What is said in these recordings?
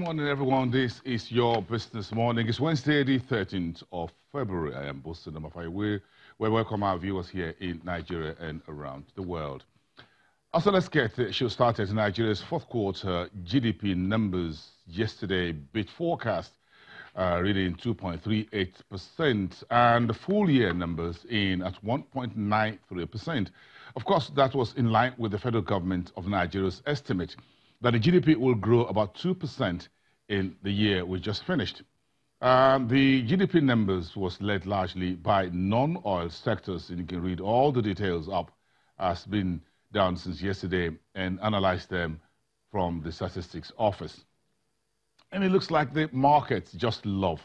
morning, everyone. This is your Business Morning. It's Wednesday, the 13th of February. I am Bosun Namafai. We welcome our viewers here in Nigeria and around the world. Also, let's get the show started. Nigeria's fourth quarter GDP numbers yesterday beat forecast, reading 2.38%, and the full year numbers in at 1.93%. Of course, that was in line with the federal government of Nigeria's estimate that the GDP will grow about 2% in the year we just finished. The GDP numbers was led largely by non-oil sectors, and you can read all the details up as been done since yesterday and analyze them from the statistics office. And it looks like the markets just love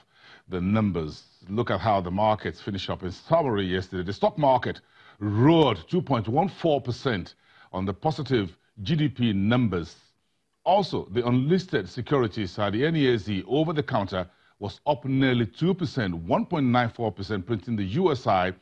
the numbers. Look at how the markets finished up in summary yesterday. The stock market roared 2.14% on the positive GDP numbers. Also, the unlisted securities at the NESE over-the-counter was up nearly 2%, 1.94%, printing the USI.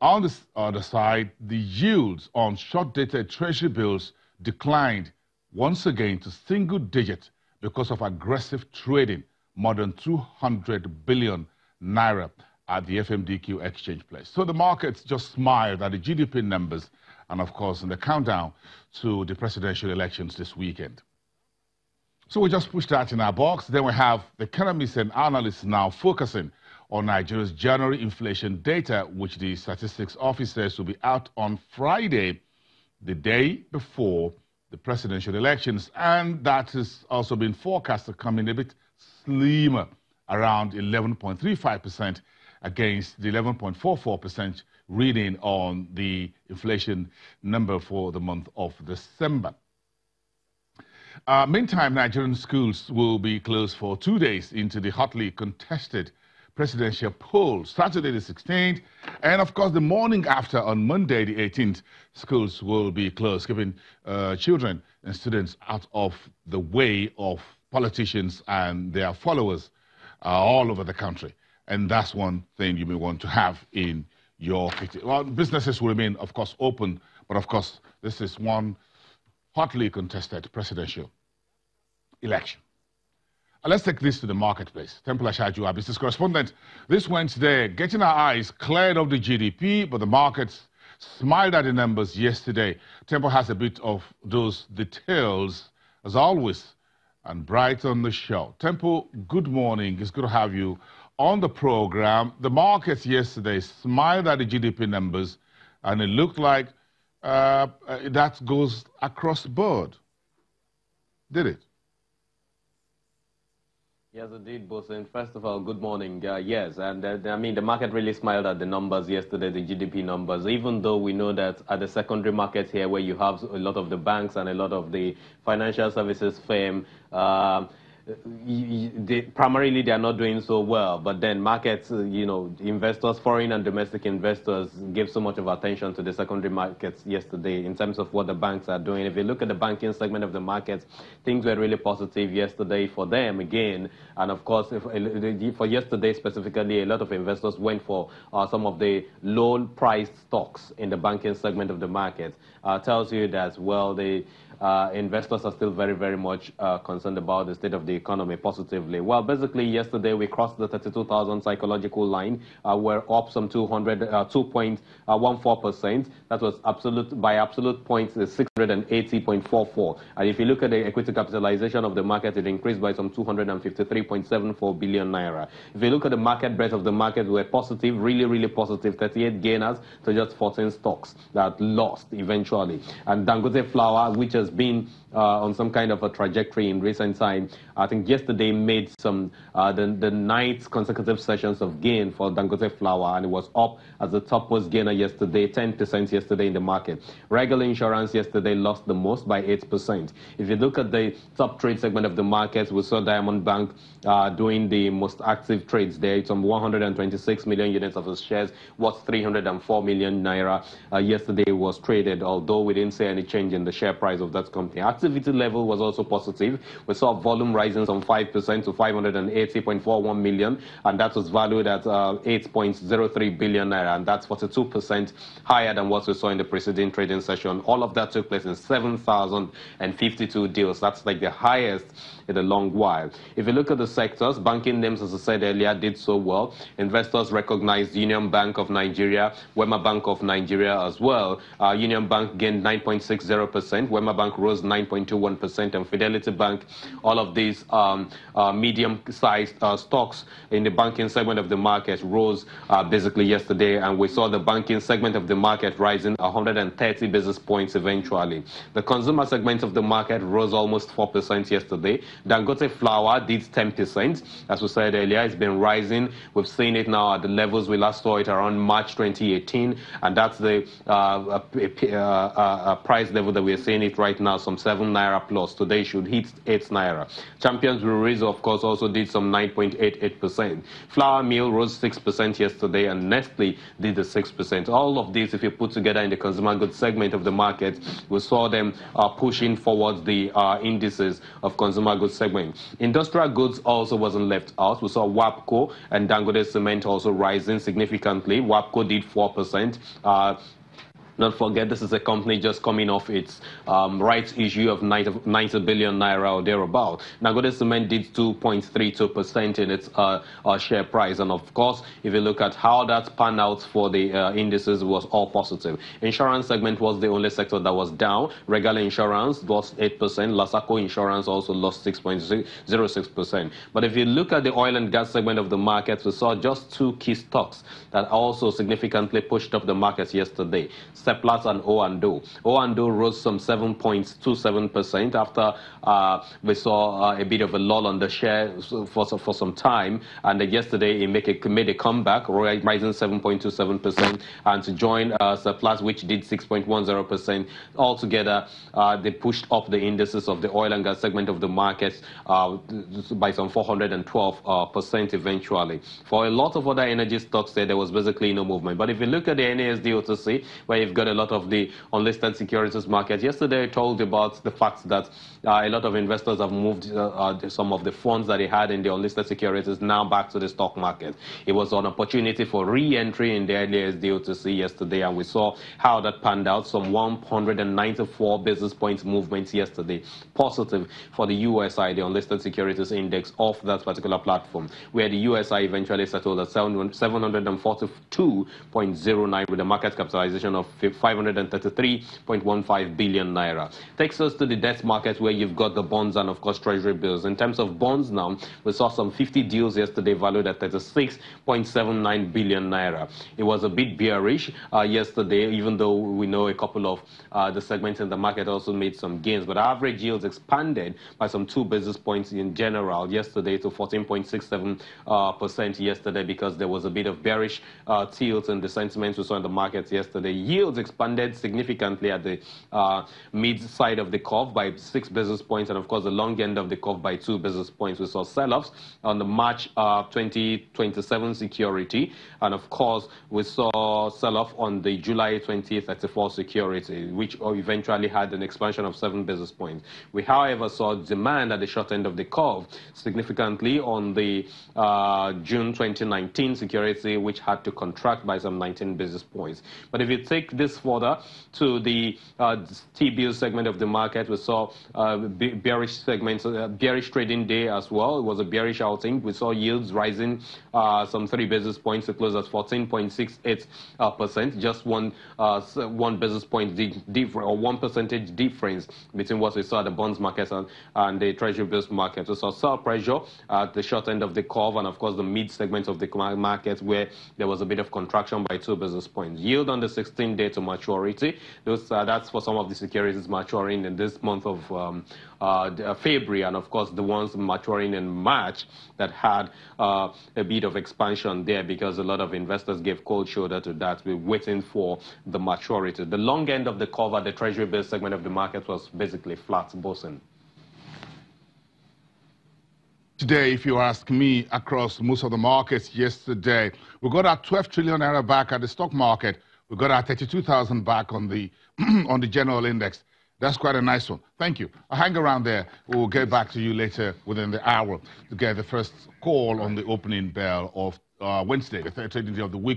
On the other side, the yields on short-dated treasury bills declined once again to single digit because of aggressive trading, more than 200 billion naira at the FMDQ exchange place. So the markets just smiled at the GDP numbers and, of course, in the countdown to the presidential elections this weekend. So we just pushed that in our box. Then we have the economists and analysts now focusing on Nigeria's January inflation data, which the statistics office says will be out on Friday, the day before the presidential elections. And that has also been forecast to come in a bit slimmer, around 11.35% against the 11.44% reading on the inflation number for the month of December. Meantime, Nigerian schools will be closed for 2 days into the hotly contested presidential poll, Saturday the 16th, and of course the morning after on Monday the 18th, schools will be closed, keeping children and students out of the way of politicians and their followers all over the country. And that's one thing you may want to have in your city. Well, businesses will remain, of course, open, but of course this is one hotly contested presidential election. Let's take this to the marketplace. Temple Ashaju, our business correspondent, this Wednesday, getting our eyes cleared of the GDP, but the markets smiled at the numbers yesterday. Temple has a bit of those details, as always, and bright on the show. Temple, good morning. It's good to have you on the program. The markets yesterday smiled at the GDP numbers, and it looked like that goes across the board. Did it? Yes, indeed, Bosun. First of all, good morning. Yes, and I mean, the market really smiled at the numbers yesterday, the GDP numbers, even though we know that at the secondary market here, where you have a lot of the banks and a lot of the financial services firm, primarily they are not doing so well, but then markets, investors, foreign and domestic investors gave so much of attention to the secondary markets yesterday in terms of what the banks are doing. If you look at the banking segment of the markets, things were really positive yesterday for them again. And of course, for yesterday specifically, a lot of investors went for some of the low-priced stocks in the banking segment of the market. Tells you that, well, the investors are still very, very much concerned about the state of the economy positively. Well, basically, yesterday we crossed the 32,000 psychological line. We're up some 2.14%. That was by absolute points, 680.44. And if you look at the equity capitalization of the market, it increased by some 253.74 billion naira. If you look at the market breadth of the market, we're positive, really, really positive. 38 gainers to just 14 stocks that lost eventually. And Dangote Flour, which has been on some kind of a trajectory in recent time, I think yesterday made some the 9th consecutive sessions of gain for Dangote Flour, and it was up as the topmost gainer yesterday, 10% yesterday in the market. Regular Insurance yesterday lost the most by 8%. If you look at the top trade segment of the markets, we saw Diamond Bank doing the most active trades there. Some 126 million units of its shares, worth 304 million naira. Yesterday was traded, although we didn't see any change in the share price of that company. Activity level was also positive. We saw volume rise rising some 5% to 580.41 million, and that was valued at 8.03 billion naira, and that's 42% higher than what we saw in the preceding trading session. All of that took place in 7,052 deals. That's like the highest in a long while. If you look at the sectors, banking names, as I said earlier, did so well. Investors recognized Union Bank of Nigeria, Wema Bank of Nigeria as well. Union Bank gained 9.60%, Wema Bank rose 9.21%, and Fidelity Bank. All of these medium-sized stocks in the banking segment of the market rose basically yesterday, and we saw the banking segment of the market rising 130 basis points eventually. The consumer segment of the market rose almost 4% yesterday. Dangote Flour did 10%. As we said earlier, it's been rising. We've seen it now at the levels we last saw it around March 2018, and that's the price level that we're seeing it right now, some 7 naira plus. Today should hit 8 naira. Champions Breweries, of course, also did some 9.88%. Flour Mill rose 6% yesterday, and Nestle did the 6%. All of these, if you put together in the consumer goods segment of the market, we saw them pushing forward the indices of consumer goods segment. Industrial goods also wasn't left out. We saw WAPCO and Dangote Cement also rising significantly. WAPCO did 4%. Don't forget, this is a company just coming off its rights issue of 90 billion naira or thereabout. Dangote Cement did 2.32% in its share price. And of course, if you look at how that panned out for the indices, it was all positive. Insurance segment was the only sector that was down. Regal Insurance lost 8%. Lasaco Insurance also lost 6.06%. But if you look at the oil and gas segment of the market, we saw just two key stocks that also significantly pushed up the markets yesterday. Seplat and O&O. O&O rose some 7.27% after we saw a bit of a lull on the share for some time. And yesterday it made a comeback, rising 7.27%. And to join Seplat, which did 6.10%. Altogether, they pushed up the indices of the oil and gas segment of the market by some 412% eventually. For a lot of other energy stocks there was basically no movement. But if you look at the NASD OTC, where you've got a lot of the unlisted securities market, yesterday I told you about the fact that a lot of investors have moved some of the funds that they had in the unlisted securities now back to the stock market. It was an opportunity for re-entry in the NASD OTC yesterday, and we saw how that panned out. Some 194 basis points movements yesterday, positive for the USI, the unlisted securities index of that particular platform, where the USI eventually settled at 742.09 with a market capitalization of 533.15 billion naira. Takes us to the debt market, where you've got the bonds and of course treasury bills. In terms of bonds now, we saw some 50 deals yesterday valued at 36.79 billion naira. It was a bit bearish yesterday, even though we know a couple of the segments in the market also made some gains, but average yields expanded by some 2 basis points in general yesterday to 14.67% yesterday, because there was a bit of bearish tilt in the sentiments we saw in the markets yesterday. Yields expanded significantly at the mid side of the curve by 6 basis points, and of course the long end of the curve by 2 basis points. We saw sell-offs on the March 2027 security, and of course we saw sell-off on the July 2034 security, which eventually had an expansion of 7 basis points. We, however, saw demand at the short end of the curve significantly on the June 2019 security, which had to contract by some 19 basis points. But if you take this further to the T-bill segment of the market, we saw bearish segments, bearish trading day as well. It was a bearish outing. We saw yields rising some 3 basis points to close at 14.68%, just one basis point difference, or 1 percentage difference between what we saw at the bonds market and the treasury bills market. We saw sell pressure at the short end of the curve, and of course the mid segment of the market, where there was a bit of contraction by 2 basis points. Yield on the 16-day to maturity, that's for some of the securities maturing in this month of February, and of course the ones maturing in March that had a bit of expansion there, because a lot of investors gave cold shoulder to that. We're waiting for the maturity. The long end of the curve at the treasury bill segment of the market was basically flat, bossing. Today, if you ask me, across most of the markets yesterday, we got our 12 trillion naira back at the stock market. We got our 32,000 back on the on the general index. That's quite a nice one. Thank you. I'll hang around there. We'll get back to you later within the hour to get the first call on the opening bell of Wednesday, the third trading day of the week.